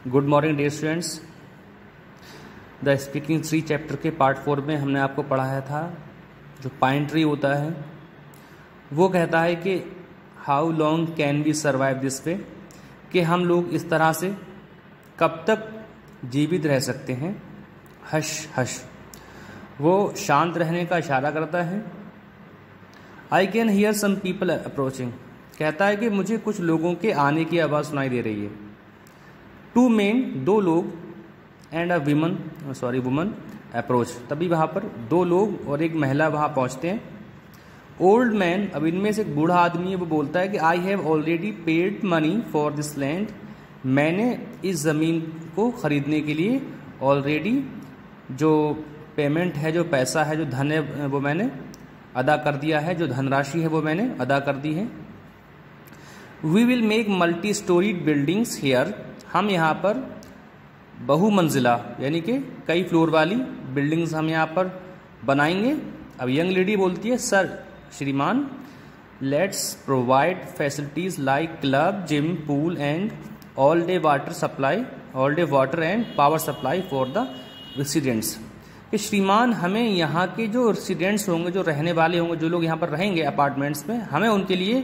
Good morning dear students. The speaking three chapter के part 4 में हमने आपको पढ़ाया था जो पाइन ट्री होता है वो कहता है कि how long can we survive this way, कि हम लोग इस तरह से कब तक जीवित रह सकते हैं। हश हश वो शांत रहने का इशारा करता है। I can hear some people approaching, कहता है कि मुझे कुछ लोगों के आने की आवाज़ सुनाई दे रही है। टू मेन, दो लोग, एंड अ वुमन अप्रोच, तभी वहाँ पर दो लोग और एक महिला वहाँ पहुँचते हैं। ओल्ड मैन, अब इनमें से एक बूढ़ा आदमी है, वो बोलता है कि I have already paid money for this land, मैंने इस ज़मीन को ख़रीदने के लिए ऑलरेडी जो पेमेंट है, जो पैसा है, जो धन है, वो मैंने अदा कर दिया है, जो धनराशि है वो मैंने अदा कर दी है। We will make multi storied buildings here, हम यहाँ पर बहुमंजिला यानी कि कई फ्लोर वाली बिल्डिंग्स हम यहाँ पर बनाएंगे। अब यंग लेडी बोलती है, सर श्रीमान, let's provide facilities like club, gym, pool and all day water and power supply for the residents, कि श्रीमान हमें यहाँ के जो रेसिडेंट्स होंगे, जो रहने वाले होंगे, जो लोग यहाँ पर रहेंगे अपार्टमेंट्स में, हमें उनके लिए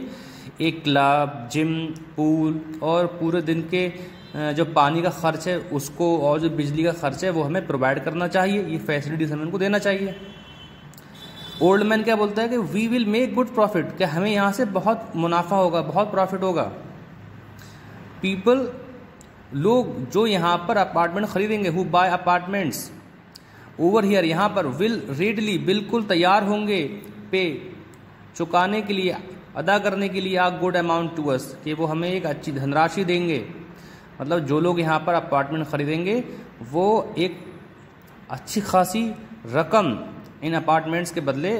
एक क्लब, जिम, पूल और पूरे दिन के जो पानी का खर्च है उसको और जो बिजली का खर्च है वो हमें प्रोवाइड करना चाहिए। ये फैसिलिटीज हमें उनको देना चाहिए। ओल्ड मैन क्या बोलता है कि we will make good profit, कि हमें यहाँ से बहुत मुनाफा होगा, बहुत प्रॉफिट होगा। पीपल, लोग जो यहाँ पर अपार्टमेंट खरीदेंगे, who buy apartments over here, यहाँ पर, विल रेडली, बिल्कुल तैयार होंगे, पे, चुकाने के लिए, अदा करने के लिए, आ गुड अमाउंट टू अस, कि वो हमें एक अच्छी धनराशि देंगे। मतलब जो लोग यहाँ पर अपार्टमेंट खरीदेंगे वो एक अच्छी खासी रकम इन अपार्टमेंट्स के बदले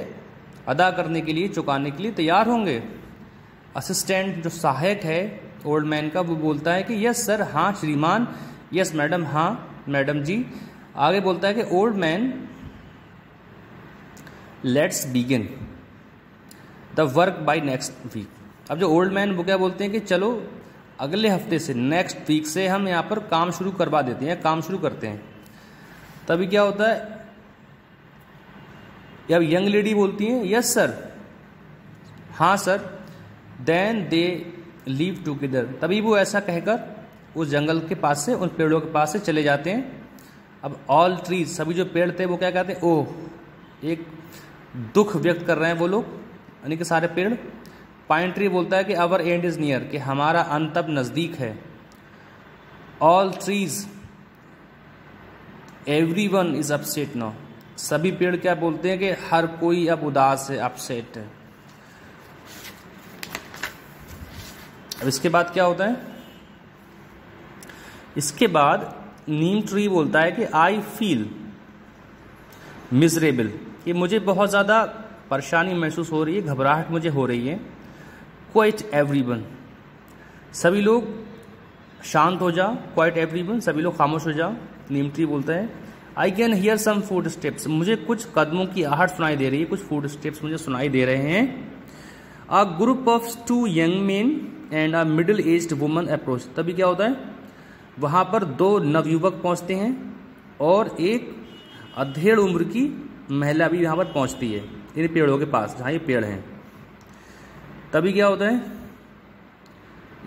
अदा करने के लिए, चुकाने के लिए तैयार होंगे। असिस्टेंट, जो सहायक है ओल्ड मैन का, वो बोलता है कि यस सर, हाँ श्रीमान, यस मैडम, हाँ मैडम जी। आगे बोलता है कि old man, let's begin the work by next week. अब जो ओल्ड मैन वो क्या बोलते हैं कि चलो अगले हफ्ते से, नेक्स्ट वीक से हम यहाँ पर काम शुरू करवा देते हैं, काम शुरू करते हैं। तभी क्या होता है, अब यंग लेडी बोलती है यस सर, हाँ sir. Then they live together, तभी वो ऐसा कहकर उस जंगल के पास से, उन पेड़ों के पास से चले जाते हैं। अब ऑल ट्रीज, सभी जो पेड़ थे वो क्या कहते हैं, ओह, एक दुख व्यक्त कर रहे हैं वो लोग, यानी कि सारे पेड़। पाइन ट्री बोलता है कि आवर एंड इज नियर, कि हमारा अंत अब नजदीक है। All trees, everyone is upset now, सभी पेड़ क्या बोलते हैं कि हर कोई अब उदास है, अपसेट है। अब इसके बाद क्या होता है, इसके बाद नीम ट्री बोलता है कि आई फील मिजरेबल, कि मुझे बहुत ज़्यादा परेशानी महसूस हो रही है, घबराहट मुझे हो रही है। क्वाइट एवरीवन, सभी लोग शांत हो जाओ, क्वाइट एवरीवन, सभी लोग खामोश हो जाओ। नीम ट्री बोलता है I can hear some footsteps, मुझे कुछ कदमों की आहट सुनाई दे रही है, कुछ फुट स्टेप्स मुझे सुनाई दे रहे हैं। A group of two young man and a middle aged woman approach, तभी क्या होता है, वहाँ पर दो नवयुवक पहुँचते हैं और एक अधेड़ उम्र की महिला भी यहाँ पर पहुँचती है इन पेड़ों के पास जहाँ ये पेड़ हैं। तभी क्या होता है,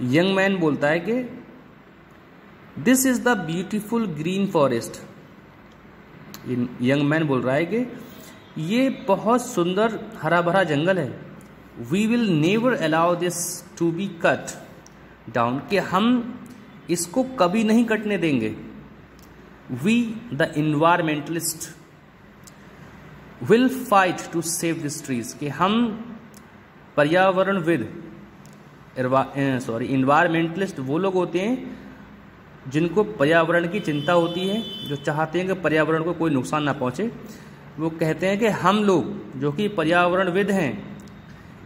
यंग मैन बोलता है कि this is the beautiful green forest, young man बोल रहा है कि ये बहुत सुंदर हरा भरा जंगल है। We will never allow this to be cut down, कि हम इसको कभी नहीं कटने देंगे। We the environmentalist will fight to save this trees, कि हम पर्यावरणविद, इन्वायरमेंटलिस्ट वो लोग होते हैं जिनको पर्यावरण की चिंता होती है, जो चाहते हैं कि पर्यावरण को कोई नुकसान ना पहुंचे। वो कहते हैं कि हम लोग जो कि पर्यावरणविद हैं,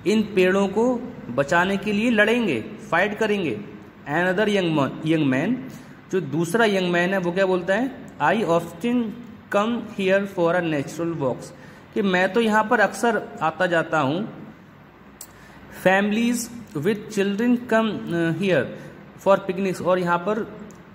इन पेड़ों को बचाने के लिए लड़ेंगे, फाइट करेंगे। अनदर यंग मैन, जो दूसरा यंग मैन है, वो क्या बोलता है, I often come here for a natural walks, कि मैं तो यहाँ पर अक्सर आता जाता हूँ। Families with children come here for picnics, और यहाँ पर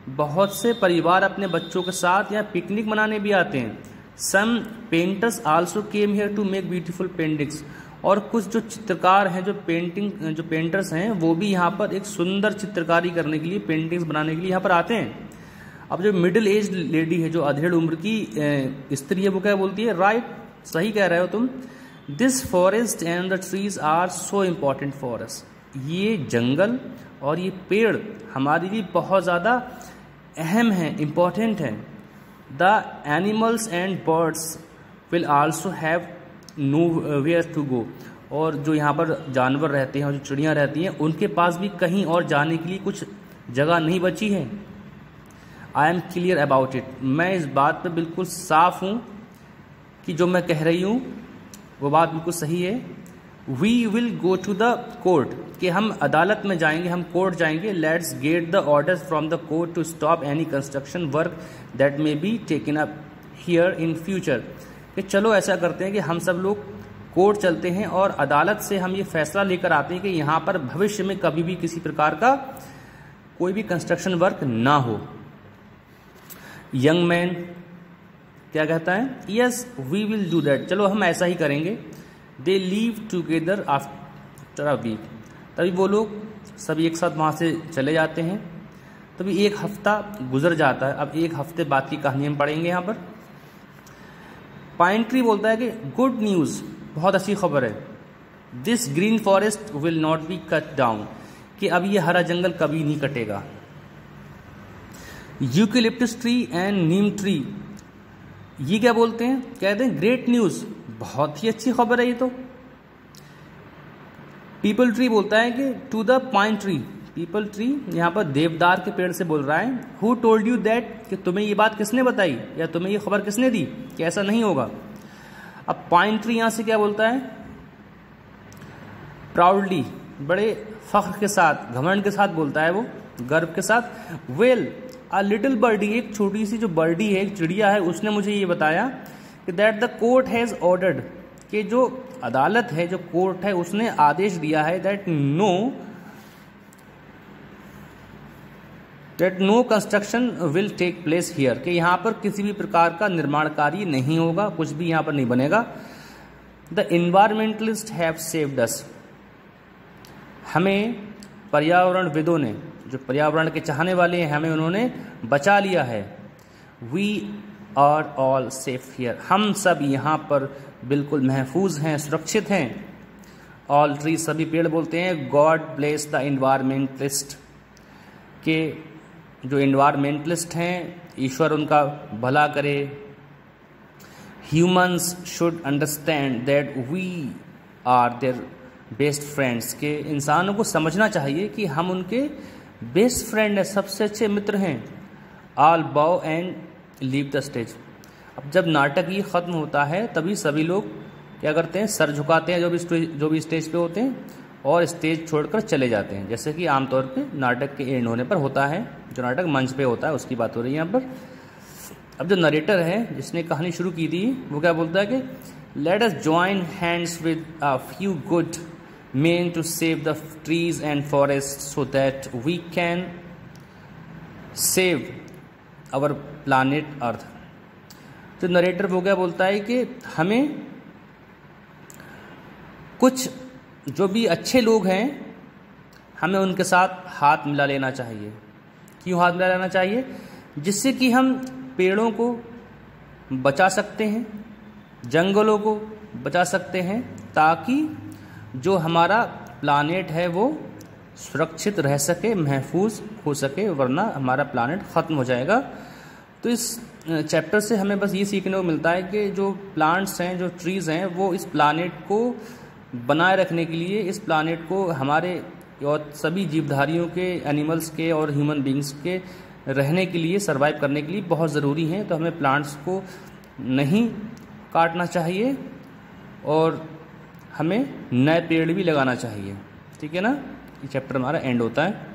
बहुत से परिवार अपने बच्चों के साथ यहाँ पिकनिक मनाने भी आते हैं। Some painters also came here to make beautiful paintings, और कुछ जो चित्रकार हैं, जो पेंटर्स हैं, वो भी यहाँ पर एक सुंदर चित्रकारी करने के लिए, पेंटिंग्स बनाने के लिए यहाँ पर आते हैं। अब जो मिडिल एज लेडी है, जो अधेड़ उम्र की स्त्री है, वो क्या बोलती है? राइट, सही कह रहे हो तुम। This forest and the trees are so important for us, ये जंगल और ये पेड़ हमारे लिए बहुत ज़्यादा अहम हैं, इम्पॉर्टेंट हैं। The animals and birds will also have nowhere to go, और जो यहाँ पर जानवर रहते हैं और जो चिड़ियाँ रहती हैं, उनके पास भी कहीं और जाने के लिए कुछ जगह नहीं बची है। I am clear about it, मैं इस बात पे बिल्कुल साफ हूँ कि जो मैं कह रही हूँ वो बात बिल्कुल सही है। We will go to the court, कि हम अदालत में जाएंगे, हम कोर्ट जाएंगे। Let's get the orders from the court to stop any construction work that may be taken up here in future, कि चलो ऐसा करते हैं कि हम सब लोग कोर्ट चलते हैं और अदालत से हम ये फैसला लेकर आते हैं कि यहाँ पर भविष्य में कभी भी किसी प्रकार का कोई भी कंस्ट्रक्शन वर्क ना हो। यंग मैन क्या कहता है? Yes we will do that, चलो हम ऐसा ही करेंगे। They leave together after a week, तभी वो लोग सभी एक साथ वहाँ से चले जाते हैं। तभी एक हफ्ता गुजर जाता है। अब एक हफ्ते बाद की कहानी हम पढ़ेंगे यहाँ पर। पाइन ट्री बोलता है कि गुड न्यूज़, बहुत अच्छी खबर है। This green forest will not be cut down, कि अब ये हरा जंगल कभी नहीं कटेगा। Eucalyptus tree and Neem tree, ये क्या बोलते हैं? कहते हैं ग्रेट न्यूज़, बहुत ही अच्छी खबर है ये तो। पीपल ट्री बोलता है कि to the pine tree, peepal tree यहाँ पर देवदार के पेड़ से बोल रहा है। हु टोल्ड यू दैट, कि तुम्हें ये बात किसने बताई या तुम्हें ये खबर किसने दी कि ऐसा नहीं होगा। अब पाइन ट्री यहाँ से क्या बोलता है? प्राउडली, बड़े फख्र के साथ, घमंड के साथ बोलता है वो, गर्व के साथ। वेल अ लिटिल बर्डी, एक छोटी सी जो बर्डी है, एक चिड़िया है, उसने मुझे ये बताया कि that the court has ordered, कि जो अदालत है, जो कोर्ट है, उसने आदेश दिया है that no construction will take place here, कि यहाँ पर किसी भी प्रकार का निर्माण कार्य नहीं होगा, कुछ भी यहाँ पर नहीं बनेगा। The environmentalist have saved us, हमें पर्यावरणविदों ने, जो पर्यावरण के चाहने वाले हैं, हमें उन्होंने बचा लिया है। We are all safe here, हम सब यहाँ पर बिल्कुल महफूज हैं, सुरक्षित हैं। ऑल ट्री, सभी पेड़ बोलते हैं गॉड ब्लेस द इन्वायरमेंटलिस्ट, के जो इन्वायरमेंटलिस्ट हैं, ईश्वर उनका भला करे। Humans should understand that we are their best friends, के इंसानों को समझना चाहिए कि हम उनके बेस्ट फ्रेंड हैं, सबसे अच्छे मित्र हैं। ऑल बाउ एंड लीव द स्टेज, अब जब नाटक ये ख़त्म होता है तभी सभी लोग क्या करते हैं? सर झुकाते हैं, जो भी स्टेज पे होते हैं, और स्टेज छोड़कर चले जाते हैं, जैसे कि आमतौर पे नाटक के एंड होने पर होता है। जो नाटक मंच पे होता है उसकी बात हो रही है यहाँ पर। अब जो नरेटर है, जिसने कहानी शुरू की थी, वो क्या बोलता है कि let us join hands with a few good men to save the trees and forests so that we can save our planet earth। तो नरेटर वो क्या बोलता है कि हमें कुछ जो भी अच्छे लोग हैं, हमें उनके साथ हाथ मिला लेना चाहिए। क्यों हाथ मिला लेना चाहिए? जिससे कि हम पेड़ों को बचा सकते हैं, जंगलों को बचा सकते हैं, ताकि जो हमारा प्लानेट है वो सुरक्षित रह सके, महफूज हो सके, वरना हमारा प्लानेट ख़त्म हो जाएगा। तो इस चैप्टर से हमें बस ये सीखने को मिलता है कि जो प्लांट्स हैं, जो ट्रीज़ हैं, वो इस प्लानेट को बनाए रखने के लिए, इस प्लानेट को हमारे और सभी जीवधारियों के, एनिमल्स के और ह्यूमन बींग्स के रहने के लिए, सर्वाइव करने के लिए बहुत ज़रूरी हैं। तो हमें प्लांट्स को नहीं काटना चाहिए और हमें नए पेड़ भी लगाना चाहिए। ठीक है ना? ये चैप्टर हमारा एंड होता है।